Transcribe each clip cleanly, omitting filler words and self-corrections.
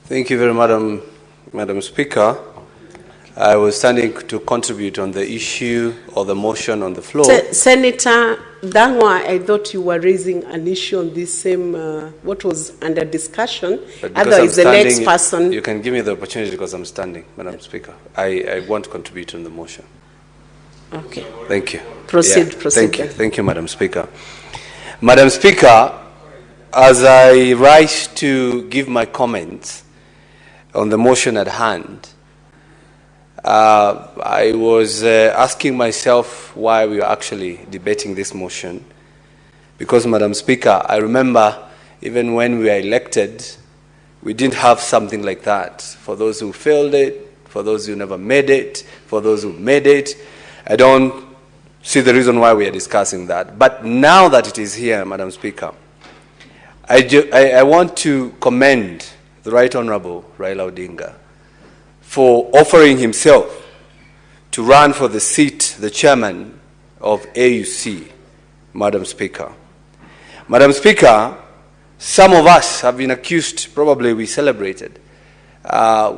Thank you very much, Madam Speaker. I was standing to contribute on the issue or the motion on the floor. Senator Thangwah, I thought you were raising an issue on this same, what was under discussion. Otherwise, the next person. You can give me the opportunity because I'm standing, Madam Speaker. I want to contribute on the motion. Okay. Thank you. Proceed. Thank you, Madam Speaker. Madam Speaker, as I rise to give my comments on the motion at hand, I was asking myself why we were actually debating this motion. Because, Madam Speaker, I remember even when we were elected, we didn't have something like that. For those who failed it, for those who never made it, for those who made it, I don't see the reason why we are discussing that. But now that it is here, Madam Speaker, I want to commend the Right Honorable Raila Odinga for offering himself to run for the seat, the chairman of AUC, Madam Speaker. Madam Speaker, some of us have been accused, probably we celebrated,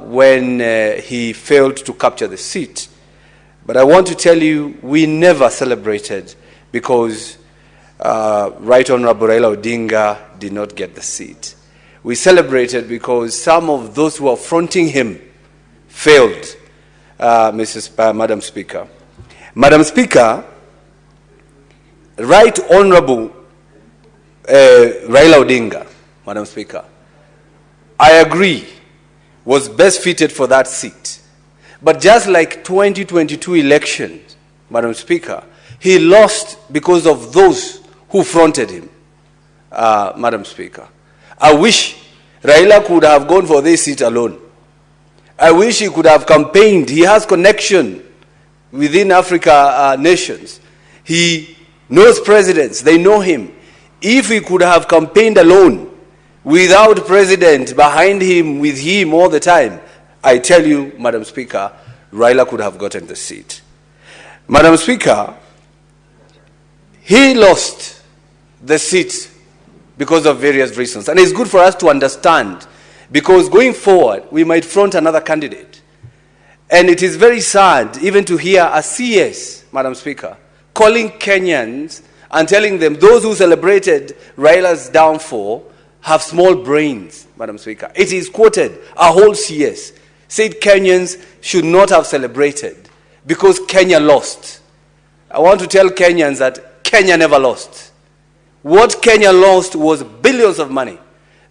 when he failed to capture the seat. But I want to tell you, we never celebrated because Right Honorable Raila Odinga did not get the seat. We celebrated because some of those who are fronting him failed, Madam Speaker. Madam Speaker, Right Honorable Raila Odinga, Madam Speaker, I agree, was best fitted for that seat. But just like 2022 elections, Madam Speaker, he lost because of those who fronted him, Madam Speaker. I wish Raila could have gone for this seat alone. I wish he could have campaigned. He has connection within Africa nations. He knows presidents. They know him. If he could have campaigned alone, without president behind him, with him all the time, I tell you, Madam Speaker, Raila could have gotten the seat. Madam Speaker, he lost the seat because of various reasons. And it's good for us to understand, because going forward, we might front another candidate. And it is very sad even to hear a CS, Madam Speaker, calling Kenyans and telling them those who celebrated Raila's downfall have small brains, Madam Speaker. It is quoted, a whole CS said Kenyans should not have celebrated because Kenya lost. I want to tell Kenyans that Kenya never lost. What Kenya lost was billions of money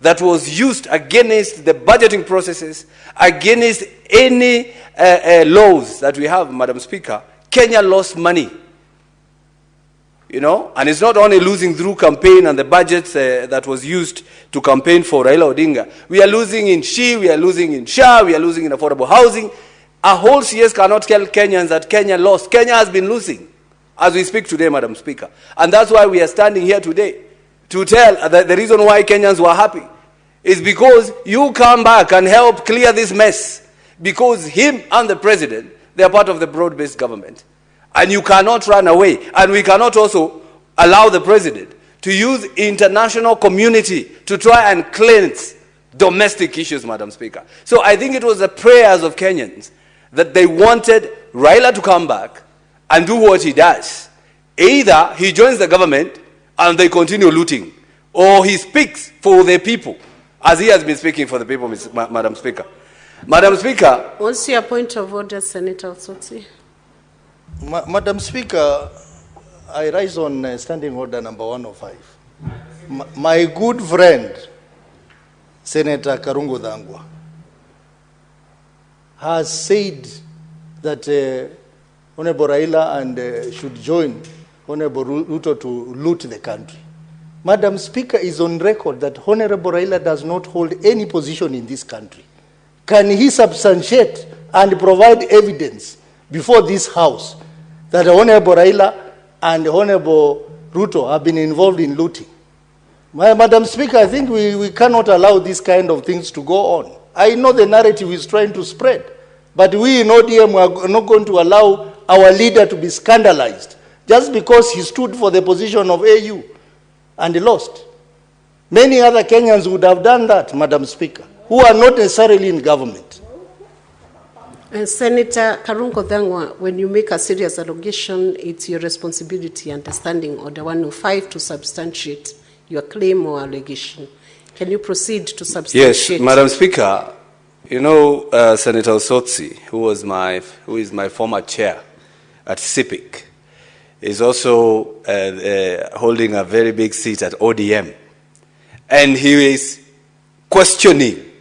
that was used against the budgeting processes, against any laws that we have, Madam Speaker. Kenya lost money. You know, and it's not only losing through campaign and the budget that was used to campaign for Raila Odinga. We are losing in SHI, we are losing in SHA, we are losing in affordable housing. A whole CS cannot tell Kenyans that Kenya lost. Kenya has been losing as we speak today, Madam Speaker. And that's why we are standing here today to tell that the reason why Kenyans were happy is because you come back and help clear this mess. Because him and the president, they are part of the broad-based government. And you cannot run away. And we cannot also allow the president to use international community to try and cleanse domestic issues, Madam Speaker. So I think it was the prayers of Kenyans that they wanted Raila to come back and do what he does. Either he joins the government and they continue looting, or he speaks for the people, as he has been speaking for the people, Madam Speaker. Madam Speaker. What's your point of order, Senator Tsotsi? Madam Speaker, I rise on standing order number 105. My good friend, Senator Karungo Thangwah, has said that Honorable Raila and should join Honorable Ruto to loot the country. Madam Speaker is on record that Honorable Raila does not hold any position in this country. Can he substantiate and provide evidence before this House that Honorable Raila and Honorable Ruto have been involved in looting? Madam Speaker, I think we cannot allow these kind of things to go on. I know the narrative is trying to spread, but we in ODM are not going to allow our leader to be scandalized just because he stood for the position of AU and lost. Many other Kenyans would have done that, Madam Speaker. who are not necessarily in government. Senator Karungo Thangwah, when you make a serious allegation, it's your responsibility, understanding Order 105, to substantiate your claim or allegation. Can you proceed to substantiate? Yes, Madam Speaker, you know Senator Osotsi, who is my former chair at CIPIC, is also holding a very big seat at ODM. And he is questioning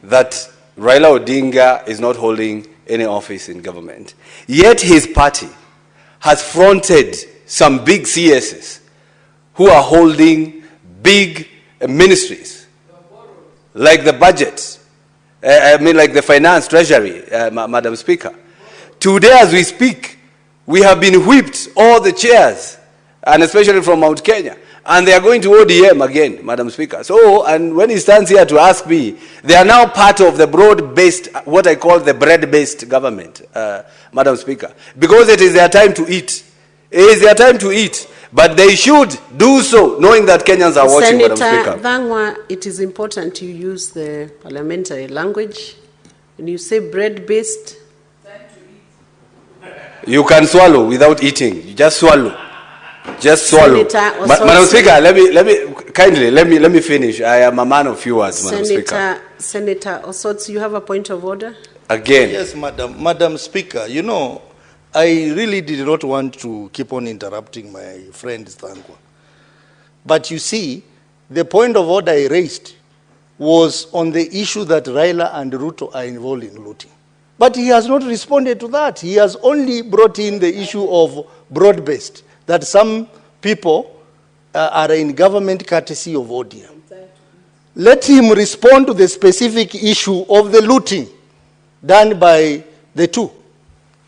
that Raila Odinga is not holding any office in government. Yet his party has fronted some big CSs who are holding big ministries, like the budget, like the finance, treasury, Madam Speaker. Today, as we speak, we have been whipped, all the chairs, and especially from Mount Kenya, and they are going to ODM again, Madam Speaker. So, and when he stands here to ask me, they are now part of the broad-based, what I call the bread-based government, Madam Speaker, because it is their time to eat. It is their time to eat, but they should do so, knowing that Kenyans are watching, Madam Speaker. Senator Thangwah, it is important you use the parliamentary language. When you say bread-based, you can swallow without eating. You just swallow. Just swallow. Madam Speaker, let me finish. I am a man of few words, Madam Speaker. Senator Osotsi, you have a point of order? Again. Yes, Madam Speaker, you know, I really did not want to keep on interrupting my friend Thangwah. But you see, the point of order I raised was on the issue that Raila and Ruto are involved in looting. But he has not responded to that. He has only brought in the issue of broad-based, that some people are in government courtesy of ODM. Let him respond to the specific issue of the looting done by the two.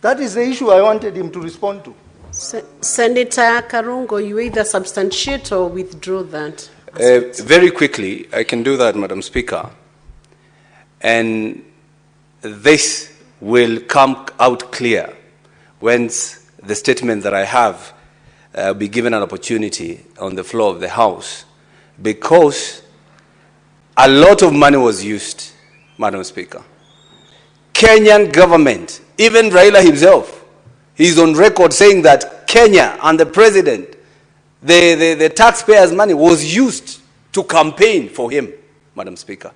That is the issue I wanted him to respond to. Senator Karungo, you either substantiate or withdraw that. Very quickly, I can do that, Madam Speaker. And this will come out clear once the statement that I have be given an opportunity on the floor of the House, because a lot of money was used, Madam Speaker. Kenyan government, even Raila himself, he's on record saying that Kenya and the president, the taxpayers' money was used to campaign for him, Madam Speaker.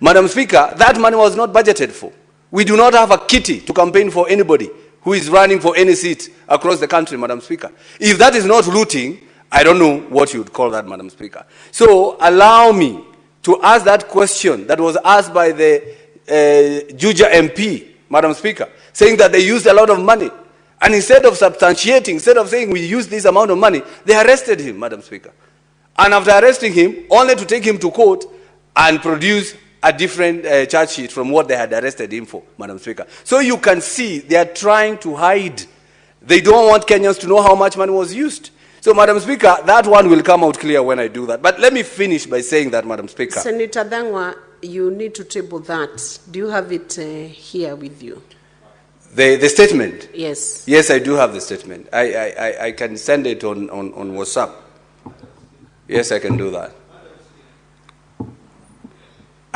Madam Speaker, that money was not budgeted for. We do not have a kitty to campaign for anybody who is running for any seat across the country, Madam Speaker. If that is not looting, I don't know what you would call that, Madam Speaker. So allow me to ask that question that was asked by the Juja MP, Madam Speaker, saying that they used a lot of money. And instead of substantiating, instead of saying we used this amount of money, they arrested him, Madam Speaker. And after arresting him, only to take him to court and produce a different charge sheet from what they had arrested him for, Madam Speaker. So you can see they are trying to hide. They don't want Kenyans to know how much money was used. So, Madam Speaker, that one will come out clear when I do that. But let me finish by saying that, Madam Speaker. Senator Thangwah, you need to table that. Do you have it here with you? The statement? Yes. Yes, I do have the statement. I can send it on WhatsApp. Yes, I can do that.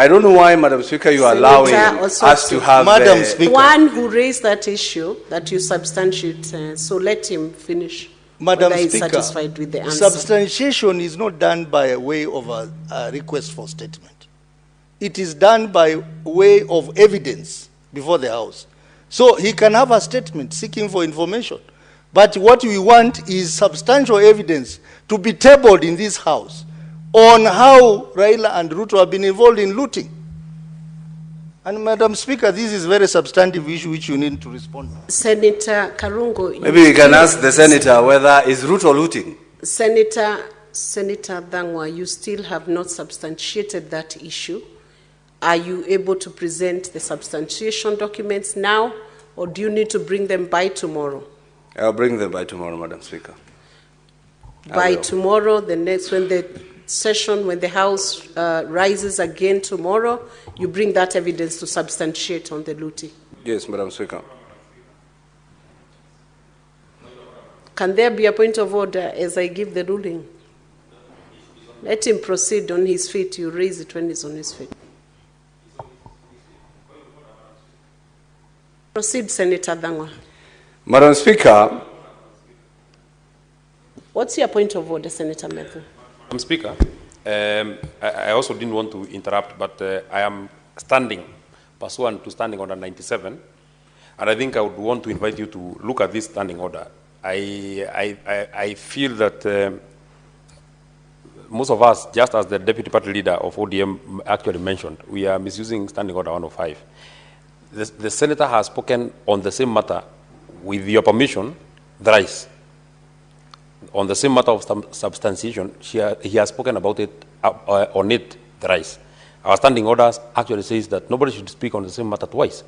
I don't know why, Madam Speaker, you are allowing us to have... Madam Speaker. One who raised that issue that you substantiate, so let him finish. Madam Speaker, satisfied with the answer. Substantiation is not done by way of a request for statement. It is done by way of evidence before the House. So he can have a statement seeking for information. But what we want is substantial evidence to be tabled in this House on how Raila and Ruto have been involved in looting. And Madam Speaker, this is a very substantive issue which you need to respond to. Senator Karungo. Maybe we can ask the Senator whether is Ruto looting. Senator Thangwah, you still have not substantiated that issue. Are you able to present the substantiation documents now, or do you need to bring them by tomorrow? I'll bring them by tomorrow, Madam Speaker. By tomorrow, when the House rises again tomorrow, you bring that evidence to substantiate on the looting? Yes, Madam Speaker. Can there be a point of order as I give the ruling? Let him proceed on his feet. You raise it when he's on his feet. Proceed, Senator Thangwah. Madam Speaker, What's your point of order, Senator Methu? Madam Speaker, I also didn't want to interrupt, but I am standing pursuant to Standing Order 97, and I think I would want to invite you to look at this standing order. I feel that most of us, just as the Deputy Party Leader of ODM actually mentioned, we are misusing Standing Order 105. The Senator has spoken on the same matter, with your permission, thrice. On the same matter of substantiation, he has spoken about it, on it thrice. Our standing orders actually says that nobody should speak on the same matter twice.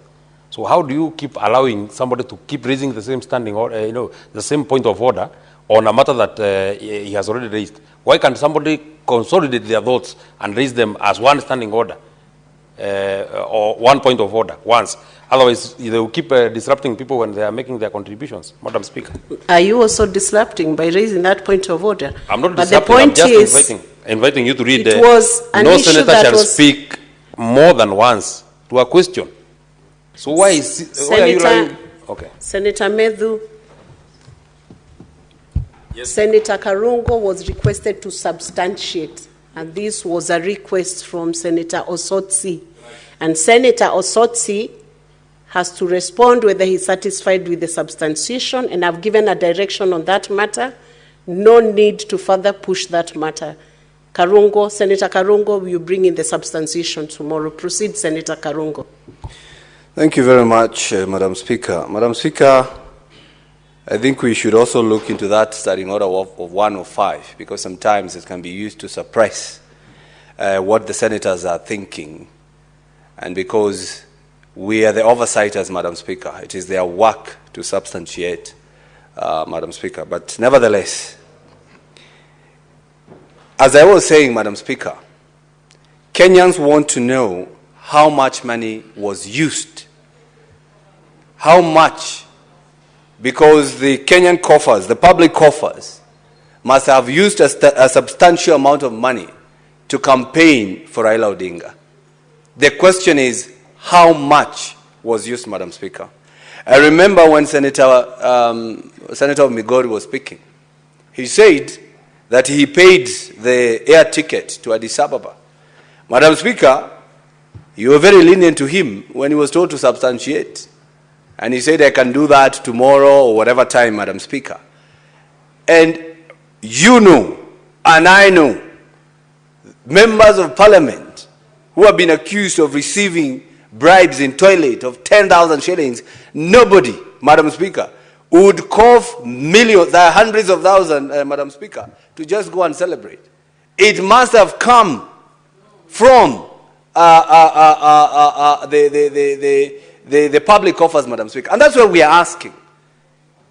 So how do you keep allowing somebody to keep raising the same standing order, the same point of order on a matter that he has already raised? Why can't somebody consolidate their thoughts and raise them as one standing order or one point of order once? Otherwise, they will keep disrupting people when they are making their contributions. Madam Speaker. Are you also disrupting by raising that point of order? I'm not but disrupting, the point I'm just inviting you to read. It was an no issue senator that shall was speak more than once to a question. So why are you lying? Okay. Senator Methu, Yes. Senator Karungo was requested to substantiate, and this was a request from Senator Osotsi. And Senator Osotsi has to respond whether he's satisfied with the substantiation, and I've given a direction on that matter. No need to further push that matter. Karungo, Senator Karungo, will you bring in the substantiation tomorrow? Proceed, Senator Karungo. thank you very much, Madam Speaker. Madam Speaker, I think we should also look into that standing order of 105, because sometimes it can be used to suppress what the senators are thinking. And because we are the oversights, Madam Speaker, it is their work to substantiate, Madam Speaker. But nevertheless, as I was saying, Madam Speaker, Kenyans want to know how much money was used. How much? Because the Kenyan coffers, the public coffers, must have used a substantial amount of money to campaign for Raila Odinga. The question is, how much was used, Madam Speaker? I remember when Senator Migori was speaking. He said that he paid the air ticket to Addis Ababa. Madam Speaker, you were very lenient to him when he was told to substantiate. And he said, I can do that tomorrow or whatever time, Madam Speaker. And you know, and I know, members of parliament who have been accused of receiving bribes in toilet of 10,000 shillings, nobody, Madam Speaker, would cough millions, hundreds of thousands, Madam Speaker, to just go and celebrate. It must have come from the public coffers, Madam Speaker. And that's what we are asking.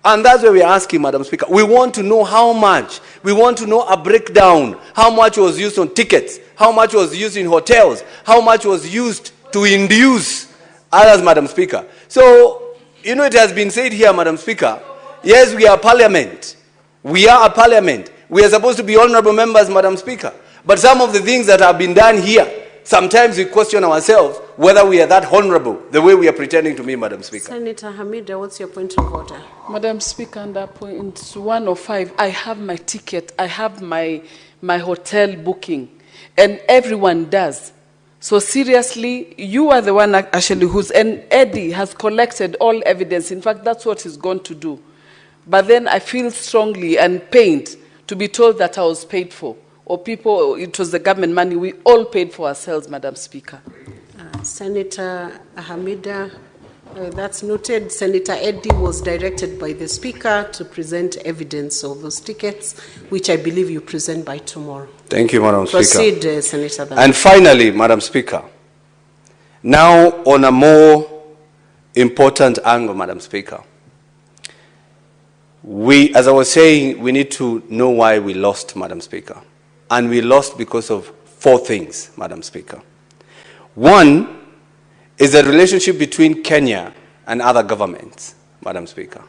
And that's what we are asking, Madam Speaker. We want to know how much. We want to know a breakdown. How much was used on tickets? How much was used in hotels? How much was used to induce others, Madam Speaker? So, it has been said here, Madam Speaker, yes, we are parliament. We are a parliament. We are supposed to be honorable members, Madam Speaker. But some of the things that have been done here, sometimes we question ourselves whether we are that honorable the way we are pretending to be, Madam Speaker. Senator Hamida, what's your point of order? Madam Speaker, under point 105, I have my ticket, I have my hotel booking, and everyone does. So seriously, you are the one actually and Eddie has collected all evidence. In fact, that's what he's going to do. But then I feel strongly and pained to be told that I was paid for. Or it was the government money. We all paid for ourselves, Madam Speaker. Senator Hamida, that's noted. Senator Eddie was directed by the Speaker to present evidence of those tickets, which I believe you present by tomorrow. Thank you, Madam Speaker. Proceed, Senator Thangwah. And finally, Madam Speaker, now on a more important angle, Madam Speaker, as I was saying, we need to know why we lost, Madam Speaker. And we lost because of 4 things, Madam Speaker. One is the relationship between Kenya and other governments, Madam Speaker.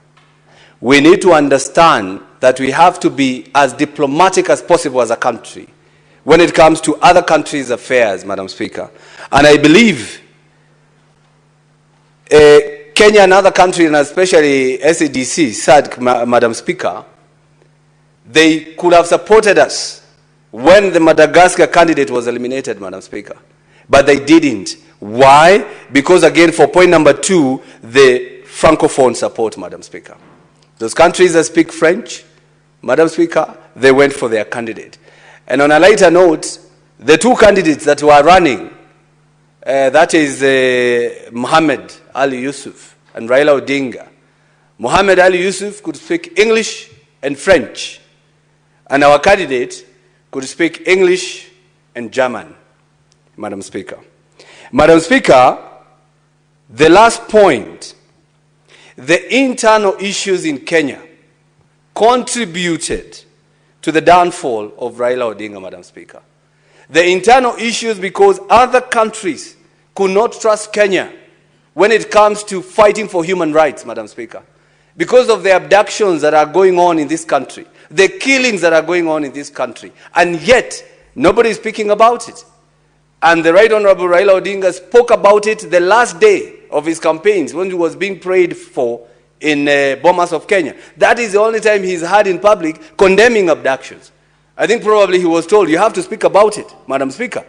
We need to understand that we have to be as diplomatic as possible as a country when it comes to other countries' affairs, Madam Speaker. And I believe Kenya and other countries, and especially SADC, said, Madam Speaker, they could have supported us when the Madagascar candidate was eliminated, Madam Speaker. But they didn't. Why? Because, again, for point number 2, the Francophone support, Madam Speaker. Those countries that speak French, Madam Speaker, they went for their candidate. And on a lighter note, the 2 candidates that were running, that is Mohammed Ali Yusuf and Raila Odinga. Mohammed Ali Yusuf could speak English and French, and our candidate could speak English and German, Madam Speaker. Madam Speaker, the last point, the internal issues in Kenya contributed to the downfall of Raila Odinga, Madam Speaker. The internal issues because other countries could not trust Kenya when it comes to fighting for human rights, Madam Speaker. Because of the abductions that are going on in this country, the killings that are going on in this country, and yet nobody is speaking about it. And the Right Honorable Raila Odinga spoke about it the last day of his campaigns when he was being prayed for in Bomas of Kenya. That is the only time he's had in public condemning abductions. I think probably he was told, you have to speak about it, Madam Speaker.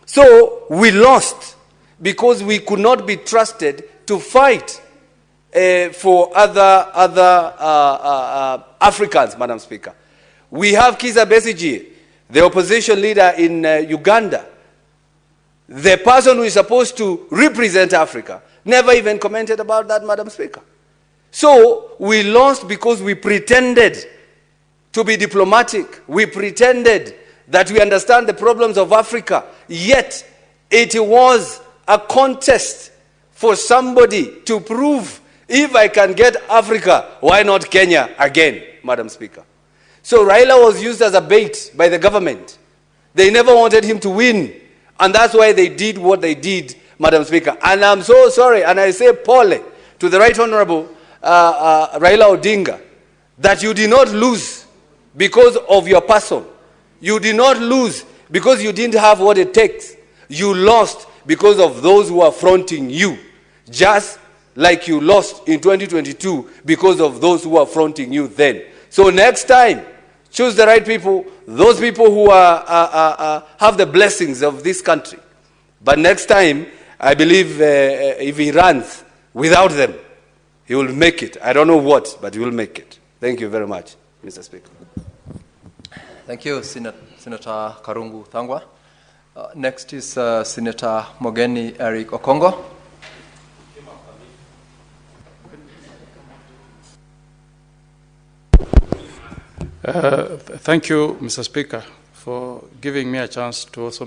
So we lost because we could not be trusted to fight for other Africans, Madam Speaker. We have Kizza Besigye, the opposition leader in Uganda. The person who is supposed to represent Africa never even commented about that, Madam Speaker. So we lost because we pretended to be diplomatic. We pretended that we understand the problems of Africa. Yet it was a contest for somebody to prove, if I can get Africa, why not Kenya again, Madam Speaker? So Raila was used as a bait by the government. They never wanted him to win. And that's why they did what they did, Madam Speaker. And I'm so sorry, and I say pole to the Right Honorable Raila Odinga, that you did not lose because of your person. You did not lose because you didn't have what it takes. You lost because of those who are fronting you, just like you lost in 2022 because of those who are fronting you then. So next time, choose the right people, those people who have the blessings of this country. But next time, I believe if he runs without them, he will make it. I don't know what, but he will make it. Thank you very much, Mr. Speaker. Thank you, Senator Karungo Thangwah. Next is Senator Mogeni Eric Okongo. Thank you, Mr. Speaker, for giving me a chance to also